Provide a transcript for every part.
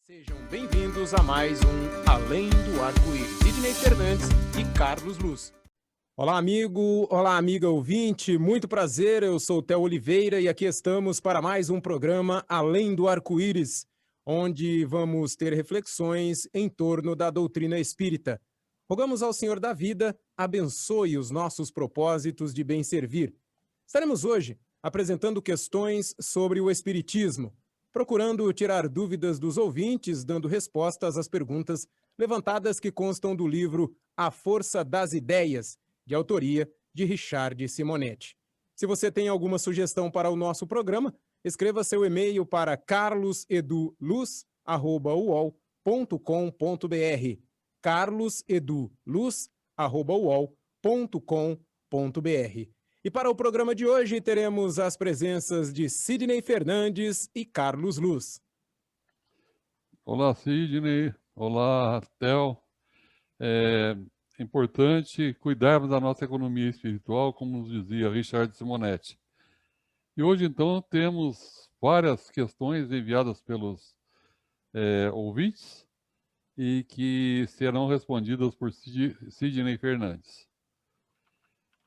Sejam bem-vindos a mais um Além do Arco-Íris. Sidney Fernandes e Carlos Luz. Olá, amigo, olá, amiga ouvinte, muito prazer, eu sou o Theo Oliveira e aqui estamos para mais um programa Além do Arco-Íris, onde vamos ter reflexões em torno da doutrina espírita. Rogamos ao Senhor da vida, abençoe os nossos propósitos de bem servir. Estaremos hoje apresentando questões sobre o Espiritismo, procurando tirar dúvidas dos ouvintes, dando respostas às perguntas levantadas que constam do livro A Força das Ideias, de autoria de Richard Simonetti. Se você tem alguma sugestão para o nosso programa, escreva seu e-mail para carloseduluz@uol.com.br carloseduluz@uol.com.br. E para o programa de hoje, teremos as presenças de Sidney Fernandes e Carlos Luz. Olá, Sidney. Olá, Theo. É importante cuidarmos da nossa economia espiritual, como nos dizia Richard Simonetti. E hoje, então, temos várias questões enviadas pelos ouvintes e que serão respondidas por Sidney Fernandes.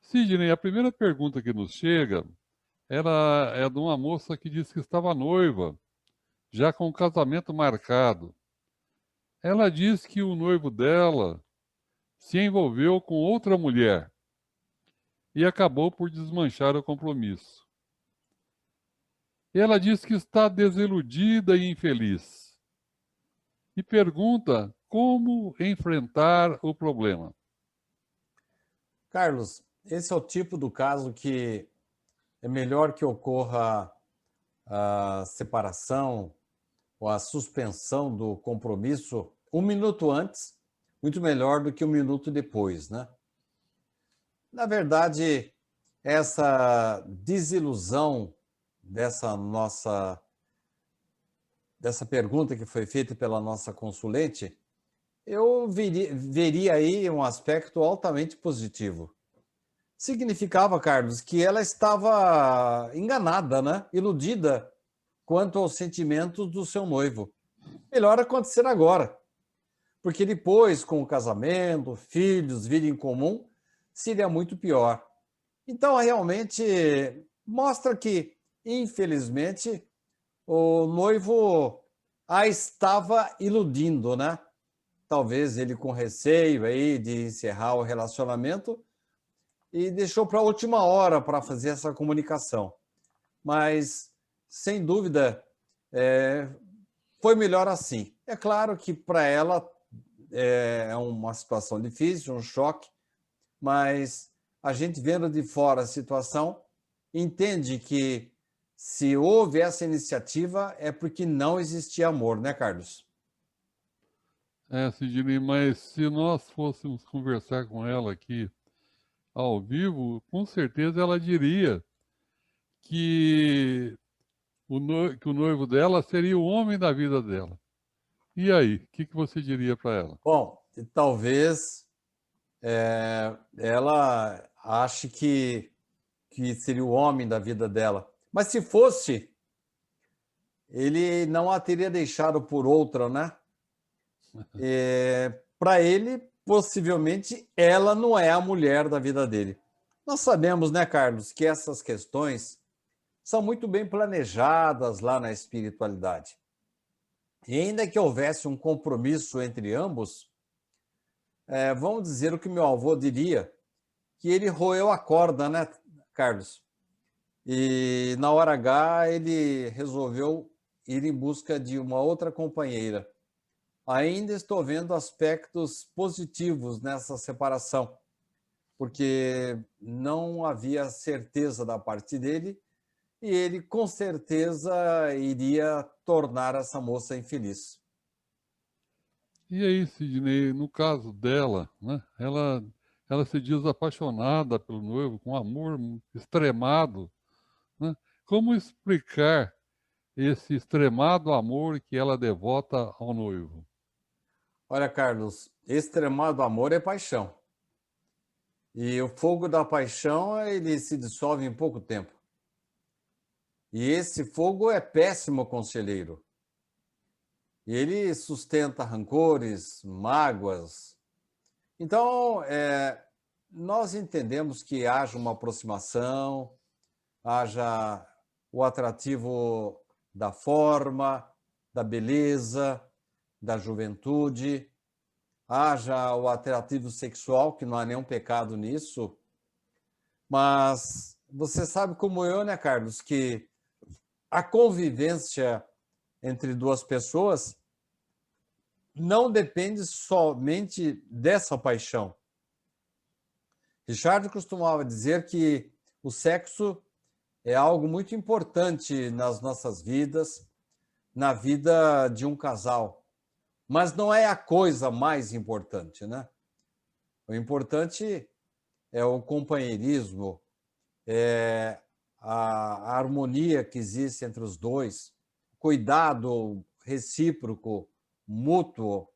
Sidney, a primeira pergunta que nos chega ela é de uma moça que disse que estava noiva, já com o casamento marcado. Ela diz que o noivo dela se envolveu com outra mulher e acabou por desmanchar o compromisso. Ela diz que está desiludida e infeliz e pergunta como enfrentar o problema. Carlos, esse é o tipo do caso que é melhor que ocorra a separação ou a suspensão do compromisso um minuto antes, muito melhor do que um minuto depois, né? Na verdade, essa desilusão dessa pergunta que foi feita pela nossa consulente, eu veria aí um aspecto altamente positivo. Significava, Carlos, que ela estava enganada, né? Iludida quanto aos sentimentos do seu noivo. Melhor acontecer agora, porque depois, com o casamento, filhos, vida em comum, seria muito pior. Então, realmente, mostra que, infelizmente, o noivo a estava iludindo, né? Talvez ele com receio aí de encerrar o relacionamento e deixou para a última hora para fazer essa comunicação. Mas, sem dúvida, foi melhor assim. É claro que para ela é uma situação difícil, um choque, mas a gente vendo de fora a situação, entende que se houve essa iniciativa é porque não existia amor, né, Carlos? Sidney, mas se nós fôssemos conversar com ela aqui ao vivo, com certeza ela diria que que o noivo dela seria o homem da vida dela. E aí, o que você diria para ela? Bom, talvez ela ache que seria o homem da vida dela. Mas se fosse, ele não a teria deixado por outra, né? Para ele, possivelmente, ela não é a mulher da vida dele. Nós sabemos, né, Carlos, que essas questões são muito bem planejadas lá na espiritualidade. E ainda que houvesse um compromisso entre ambos, vamos dizer o que meu avô diria, que ele roeu a corda, né, Carlos? E na hora H ele resolveu ir em busca de uma outra companheira. Ainda estou vendo aspectos positivos nessa separação, porque não havia certeza da parte dele e ele com certeza iria tornar essa moça infeliz. E aí, Sidney, no caso dela, né, ela se diz apaixonada pelo noivo, com amor extremado, né? Como explicar esse extremado amor que ela devota ao noivo? Olha, Carlos, extremado amor é paixão. E o fogo da paixão, ele se dissolve em pouco tempo. E esse fogo é péssimo conselheiro. E ele sustenta rancores, mágoas. Então, nós entendemos que haja uma aproximação, haja o atrativo da forma, da beleza, da juventude, haja o atrativo sexual, que não há nenhum pecado nisso, mas você sabe como eu, né, Carlos, que a convivência entre duas pessoas não depende somente dessa paixão. Richard costumava dizer que o sexo é algo muito importante nas nossas vidas, na vida de um casal, mas não é a coisa mais importante, né? O importante é o companheirismo, é a harmonia que existe entre os dois, cuidado recíproco, mútuo,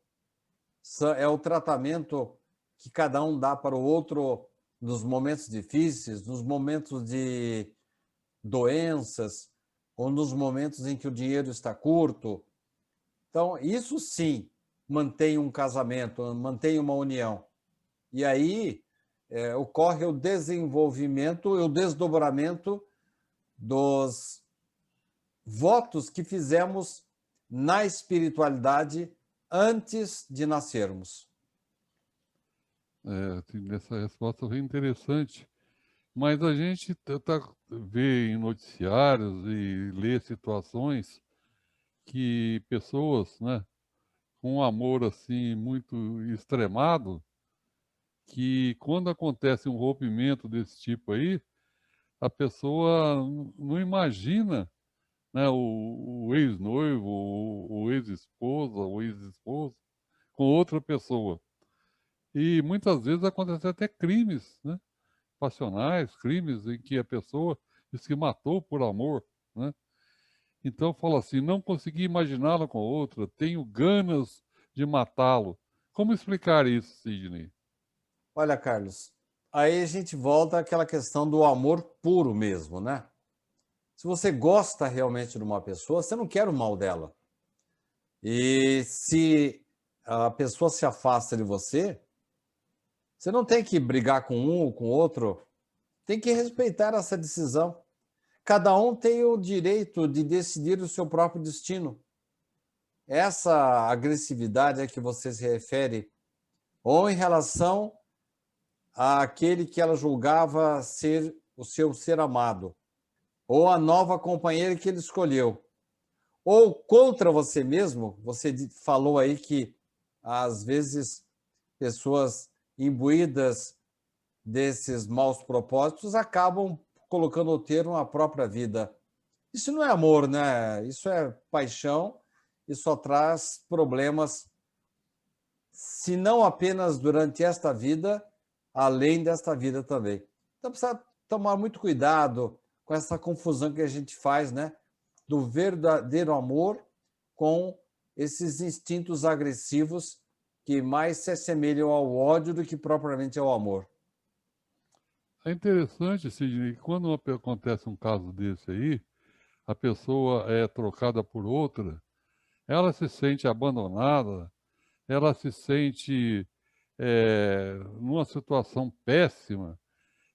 é o tratamento que cada um dá para o outro nos momentos difíceis, nos momentos de doenças, ou nos momentos em que o dinheiro está curto. Então, isso sim mantém um casamento, mantém uma união. E aí ocorre o desenvolvimento e o desdobramento dos votos que fizemos na espiritualidade antes de nascermos. Essa resposta foi interessante, mas a gente vê em noticiários e lê situações que pessoas, né, com um amor assim muito extremado, que quando acontece um rompimento desse tipo aí, a pessoa não imagina, né, o ex-noivo, o ex-esposa, o ex-esposo com outra pessoa. E muitas vezes acontecem até crimes, né, passionais, crimes em que a pessoa se matou por amor, né? Então fala assim, não consegui imaginá-lo com outra, tenho ganas de matá-lo. Como explicar isso, Sidney? Olha, Carlos, aí a gente volta àquela questão do amor puro mesmo, né? Se você gosta realmente de uma pessoa, você não quer o mal dela. E se a pessoa se afasta de você, você não tem que brigar com um ou com outro, tem que respeitar essa decisão. Cada um tem o direito de decidir o seu próprio destino. Essa agressividade a que você se refere, ou em relação àquele que ela julgava ser o seu ser amado, ou a nova companheira que ele escolheu, ou contra você mesmo. Você falou aí que, às vezes, pessoas imbuídas desses maus propósitos acabam colocando o termo à própria vida. Isso não é amor, né? Isso é paixão e só traz problemas, se não apenas durante esta vida, além desta vida também. Então precisa tomar muito cuidado com essa confusão que a gente faz, né? Do verdadeiro amor com esses instintos agressivos que mais se assemelham ao ódio do que propriamente ao amor. É interessante, Sidney, que quando acontece um caso desse aí, a pessoa é trocada por outra, ela se sente abandonada, ela se sente numa situação péssima,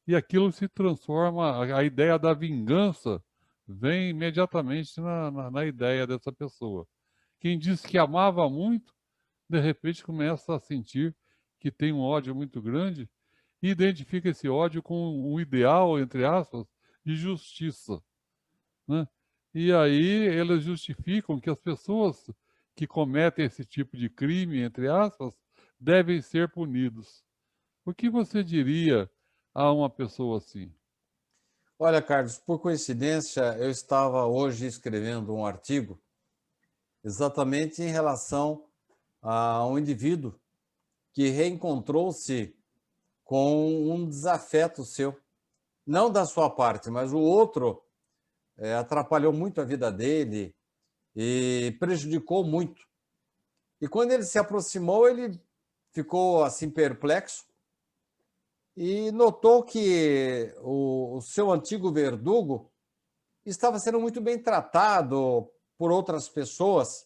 e aquilo se transforma, a ideia da vingança vem imediatamente na ideia dessa pessoa. Quem disse que amava muito, de repente começa a sentir que tem um ódio muito grande e identifica esse ódio com um ideal, entre aspas, de justiça, né? E aí eles justificam que as pessoas que cometem esse tipo de crime, entre aspas, devem ser punidos. O que você diria a uma pessoa assim? Olha, Carlos, por coincidência, eu estava hoje escrevendo um artigo exatamente em relação a um indivíduo que reencontrou-se com um desafeto seu. Não da sua parte, mas o outro atrapalhou muito a vida dele e prejudicou muito. E quando ele se aproximou, ele ficou assim perplexo e notou que o seu antigo verdugo estava sendo muito bem tratado por outras pessoas.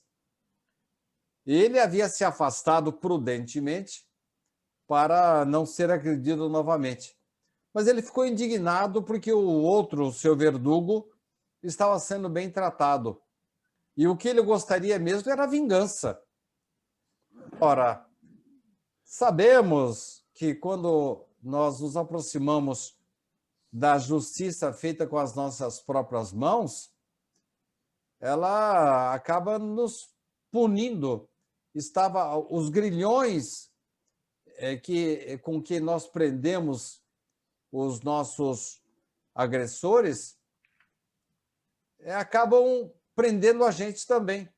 Ele havia se afastado prudentemente para não ser agredido novamente. Mas ele ficou indignado porque o outro, o seu verdugo, estava sendo bem tratado. E o que ele gostaria mesmo era vingança. Ora, sabemos que quando nós nos aproximamos da justiça feita com as nossas próprias mãos, ela acaba nos punindo. Os grilhões com que nós prendemos os nossos agressores acabam prendendo a gente também.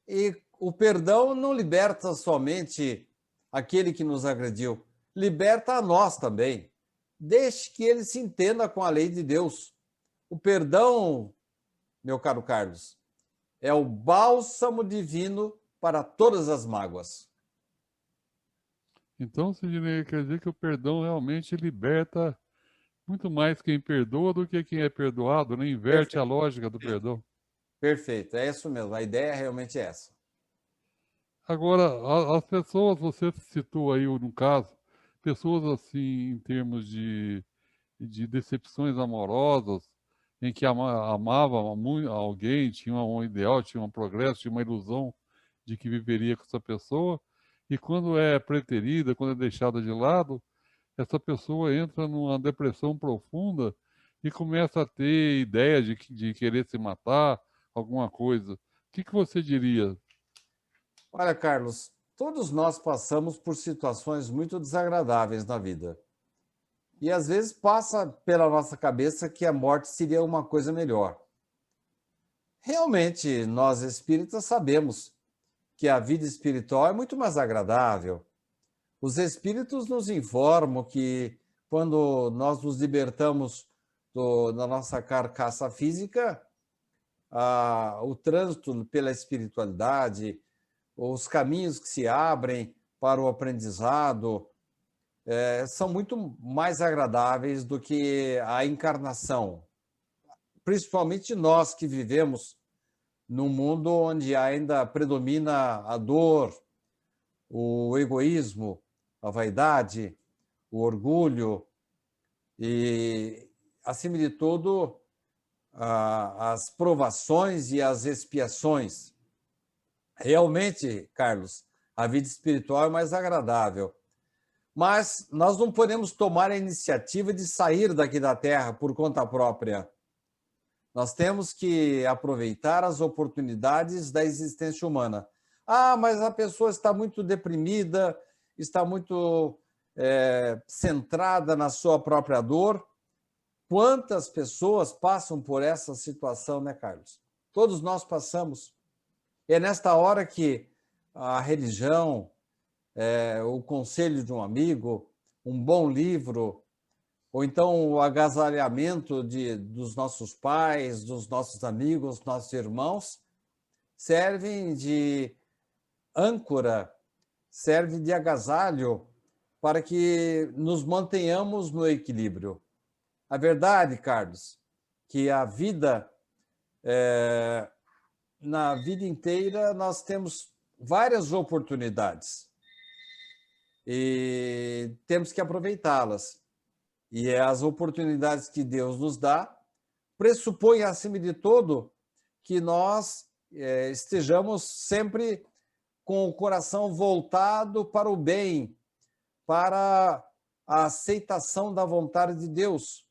E o perdão não liberta somente aquele que nos agrediu, liberta a nós também. Deixe que ele se entenda com a lei de Deus. O perdão, meu caro Carlos, é o bálsamo divino para todas as mágoas. Então, Sidney, quer dizer que o perdão realmente liberta muito mais quem perdoa do que quem é perdoado, né? Inverte a lógica do perdão. Perfeito, é isso mesmo. A ideia realmente é essa. Agora, as pessoas, você citou aí, no caso, pessoas assim, em termos de decepções amorosas, em que amava muito alguém, tinha um ideal, tinha um progresso, tinha uma ilusão de que viveria com essa pessoa, e quando é preterida, quando é deixada de lado, essa pessoa entra numa depressão profunda e começa a ter ideia de querer se matar, alguma coisa. O que você diria? Olha, Carlos, todos nós passamos por situações muito desagradáveis na vida. E às vezes passa pela nossa cabeça que a morte seria uma coisa melhor. Realmente, nós espíritas sabemos que a vida espiritual é muito mais agradável. Os espíritos nos informam que quando nós nos libertamos da nossa carcaça física, o trânsito pela espiritualidade, os caminhos que se abrem para o aprendizado, são muito mais agradáveis do que a encarnação. Principalmente nós que vivemos num mundo onde ainda predomina a dor, o egoísmo, a vaidade, o orgulho e, acima de tudo, as provações e as expiações. Realmente, Carlos, a vida espiritual é mais agradável. Mas nós não podemos tomar a iniciativa de sair daqui da Terra por conta própria. Nós temos que aproveitar as oportunidades da existência humana. Mas a pessoa está muito deprimida, está muito centrada na sua própria dor. Quantas pessoas passam por essa situação, né, Carlos? Todos nós passamos. É nesta hora que a religião, o conselho de um amigo, um bom livro, ou então o agasalhamento dos nossos pais, dos nossos amigos, dos nossos irmãos, servem de âncora, servem de agasalho para que nos mantenhamos no equilíbrio. A verdade, Carlos, que a vida, na vida inteira, nós temos várias oportunidades e temos que aproveitá-las. E as oportunidades que Deus nos dá pressupõem, acima de tudo, que nós estejamos sempre com o coração voltado para o bem, para a aceitação da vontade de Deus,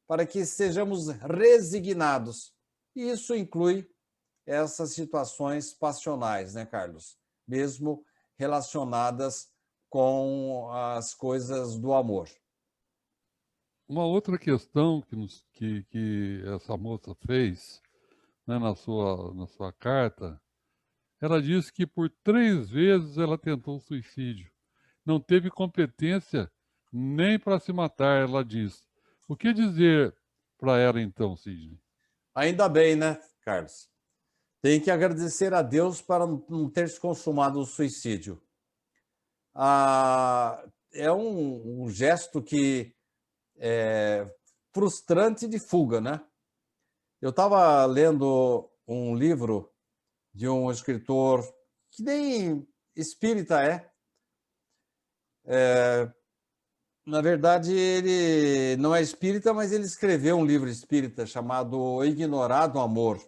para que sejamos resignados. E isso inclui essas situações passionais, né, Carlos? Mesmo relacionadas com as coisas do amor. Uma outra questão que essa moça fez, né, na sua carta, ela disse que por 3 vezes ela tentou suicídio. Não teve competência nem para se matar, ela diz. O que dizer para ela então, Sidney? Ainda bem, né, Carlos? Tem que agradecer a Deus para não ter se consumado o suicídio. É um gesto que é frustrante de fuga, né? Eu estava lendo um livro de um escritor que nem espírita na verdade, ele não é espírita, mas ele escreveu um livro espírita chamado Ignorado Amor.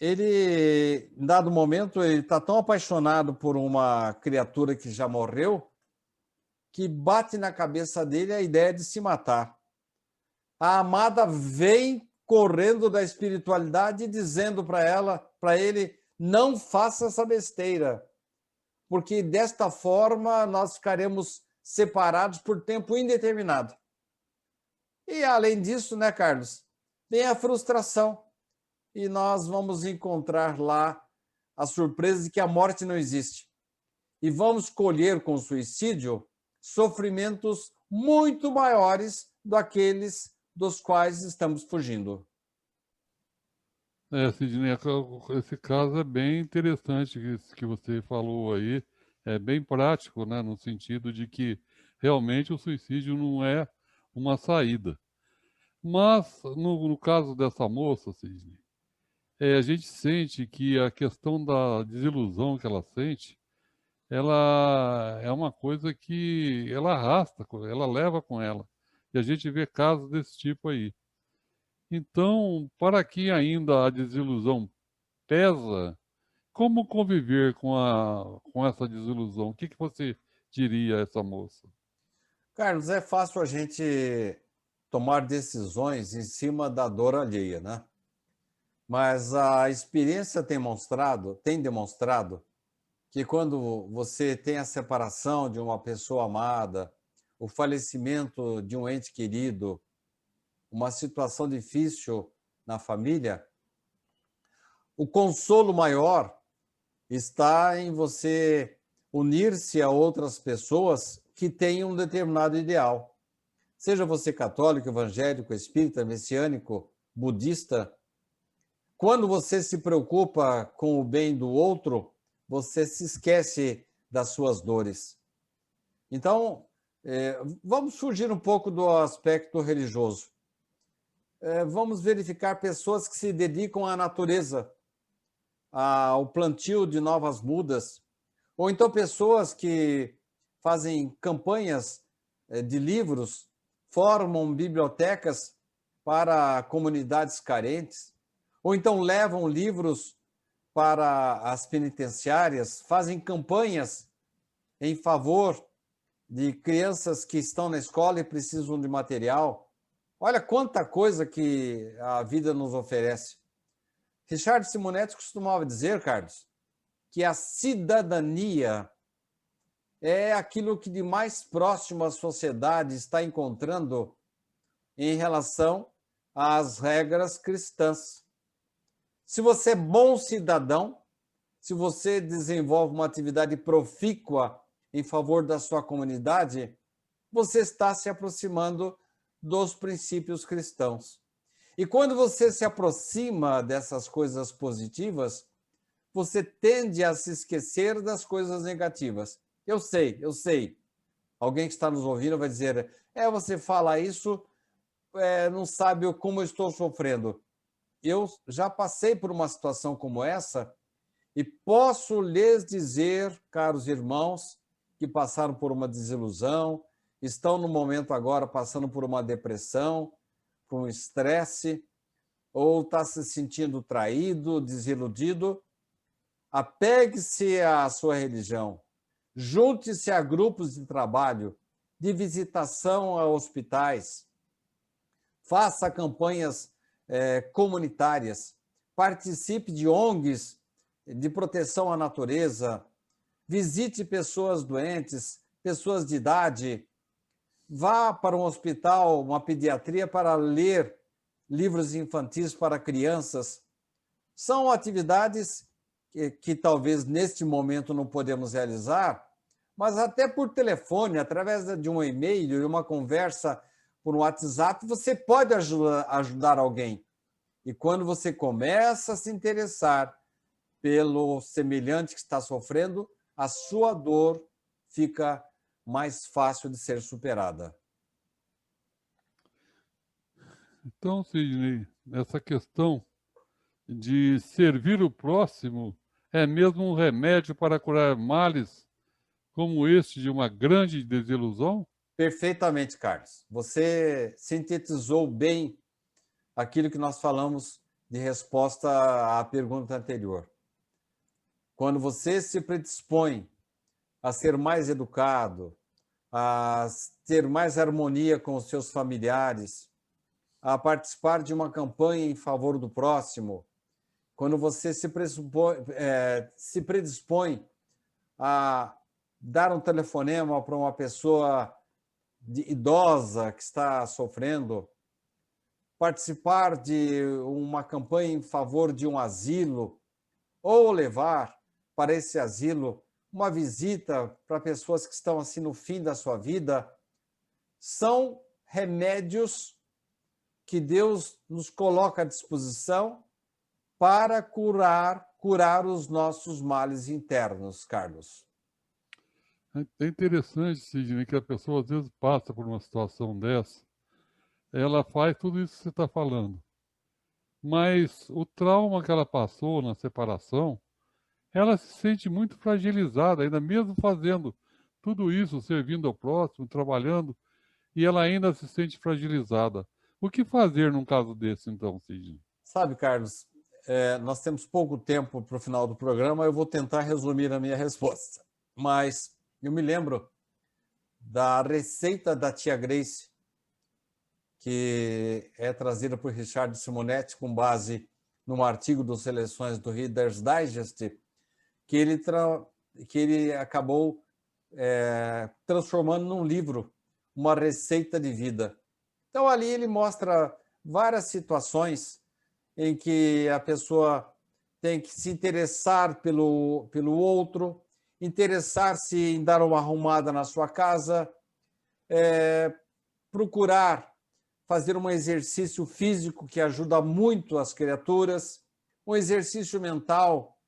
Ele, em dado momento, ele está tão apaixonado por uma criatura que já morreu, que bate na cabeça dele a ideia de se matar. A amada vem correndo da espiritualidade dizendo para ele, não faça essa besteira, porque desta forma nós ficaremos separados por tempo indeterminado. E além disso, né, Carlos, tem a frustração. E nós vamos encontrar lá a surpresa de que a morte não existe. E vamos colher com o suicídio sofrimentos muito maiores daqueles dos quais estamos fugindo. Sidney, esse caso é bem interessante que você falou aí, é bem prático, né, no sentido de que realmente o suicídio não é uma saída. Mas, no caso dessa moça, Sidney, a gente sente que a questão da desilusão que ela sente, ela é uma coisa que ela arrasta, ela leva com ela. E a gente vê casos desse tipo aí. Então, para que ainda a desilusão pesa, como conviver com essa desilusão? O que você diria a essa moça? Carlos, é fácil a gente tomar decisões em cima da dor alheia, né? Mas a experiência tem demonstrado que quando você tem a separação de uma pessoa amada, o falecimento de um ente querido, uma situação difícil na família, o consolo maior está em você unir-se a outras pessoas que têm um determinado ideal. Seja você católico, evangélico, espírita, messiânico, budista, quando você se preocupa com o bem do outro, você se esquece das suas dores. Então, vamos fugir um pouco do aspecto religioso. Vamos verificar pessoas que se dedicam à natureza, ao plantio de novas mudas, ou então pessoas que fazem campanhas de livros, formam bibliotecas para comunidades carentes, ou então levam livros para as penitenciárias, fazem campanhas em favor de crianças que estão na escola e precisam de material. Olha quanta coisa que a vida nos oferece. Richard Simonetti costumava dizer, Carlos, que a cidadania é aquilo que de mais próximo a sociedade está encontrando em relação às regras cristãs. Se você é bom cidadão, se você desenvolve uma atividade profícua em favor da sua comunidade, você está se aproximando dos princípios cristãos. E quando você se aproxima dessas coisas positivas, você tende a se esquecer das coisas negativas. Eu sei. Alguém que está nos ouvindo vai dizer, você fala isso, não sabe como eu estou sofrendo. Eu já passei por uma situação como essa e posso lhes dizer, caros irmãos, que passaram por uma desilusão, estão no momento agora passando por uma depressão, por um estresse, ou está se sentindo traído, desiludido, apegue-se à sua religião, junte-se a grupos de trabalho, de visitação a hospitais, faça campanhas comunitárias, participe de ONGs de proteção à natureza, visite pessoas doentes, pessoas de idade, vá para um hospital, uma pediatria para ler livros infantis para crianças. São atividades que talvez neste momento não podemos realizar, mas até por telefone, através de um e-mail e uma conversa por um WhatsApp, você pode ajudar alguém. E quando você começa a se interessar pelo semelhante que está sofrendo, a sua dor fica mais fácil de ser superada. Então, Sidney, essa questão de servir o próximo é mesmo um remédio para curar males como este de uma grande desilusão? Perfeitamente, Carlos. Você sintetizou bem aquilo que nós falamos de resposta à pergunta anterior. Quando você se predispõe a ser mais educado, a ter mais harmonia com os seus familiares, a participar de uma campanha em favor do próximo, quando você se predispõe a dar um telefonema para uma pessoa idosa que está sofrendo, participar de uma campanha em favor de um asilo, ou levar para esse asilo uma visita para pessoas que estão assim no fim da sua vida, são remédios que Deus nos coloca à disposição para curar os nossos males internos, Carlos. É interessante, Sidney, que a pessoa às vezes passa por uma situação dessa, ela faz tudo isso que você está falando, mas o trauma que ela passou na separação, ela se sente muito fragilizada, ainda mesmo fazendo tudo isso, servindo ao próximo, trabalhando, e ela ainda se sente fragilizada. O que fazer num caso desse, então, Sidney? Sabe, Carlos, nós temos pouco tempo para o final do programa, eu vou tentar resumir a minha resposta. Mas eu me lembro da receita da tia Grace, que é trazida por Richard Simonetti com base num artigo dos Seleções do Reader's Digest, que ele acabou transformando num livro, uma receita de vida. Então, ali ele mostra várias situações em que a pessoa tem que se interessar pelo outro, interessar-se em dar uma arrumada na sua casa, procurar fazer um exercício físico que ajuda muito as criaturas, um exercício mental,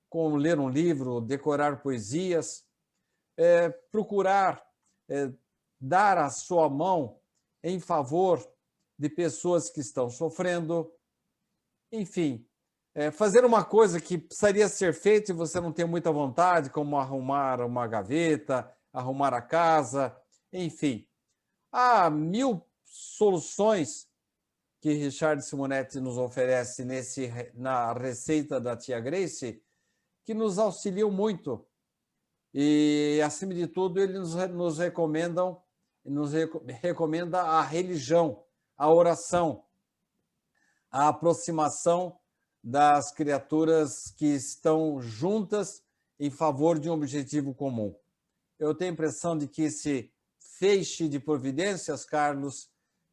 como ler um livro, decorar poesias, procurar dar a sua mão em favor de pessoas que estão sofrendo, enfim, fazer uma coisa que precisaria ser feita e você não tem muita vontade, como arrumar uma gaveta, arrumar a casa, enfim. Há 1000 soluções que Richard Simonetti nos oferece na receita da tia Grace, que nos auxiliam muito. E, acima de tudo, ele nos recomenda a religião, a oração, a aproximação das criaturas que estão juntas em favor de um objetivo comum. Eu tenho a impressão de que esse feixe de providências, Carlos,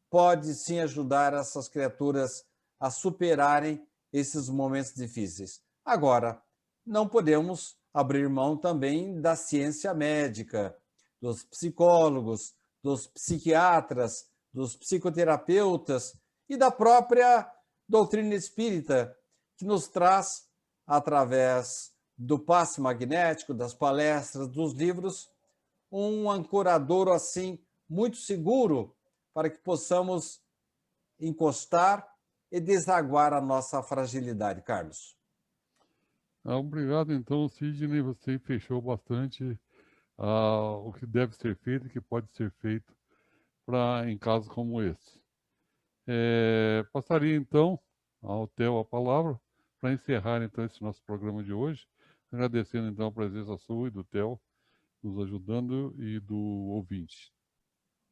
pode sim ajudar essas criaturas a superarem esses momentos difíceis. Agora, não podemos abrir mão também da ciência médica, dos psicólogos, dos psiquiatras, dos psicoterapeutas e da própria doutrina espírita, que nos traz, através do passe magnético, das palestras, dos livros, um ancorador assim muito seguro para que possamos encostar e desaguar a nossa fragilidade, Carlos. Obrigado, então, Sidney, você fechou bastante o que deve ser feito e o que pode ser feito em casos como esse. Passaria, então, ao Theo a palavra para encerrar, então, esse nosso programa de hoje, agradecendo, então, a presença sua e do Theo, nos ajudando, e do ouvinte.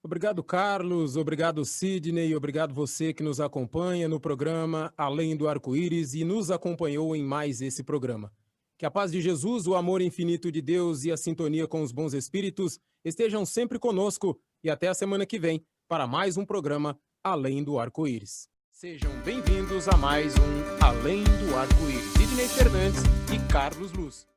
Obrigado, Carlos. Obrigado, Sidney. Obrigado você que nos acompanha no programa Além do Arco-Íris e nos acompanhou em mais esse programa. Que a paz de Jesus, o amor infinito de Deus e a sintonia com os bons espíritos estejam sempre conosco e até a semana que vem para mais um programa Além do Arco-Íris. Sejam bem-vindos a mais um Além do Arco-Íris. Sidney Fernandes e Carlos Luz.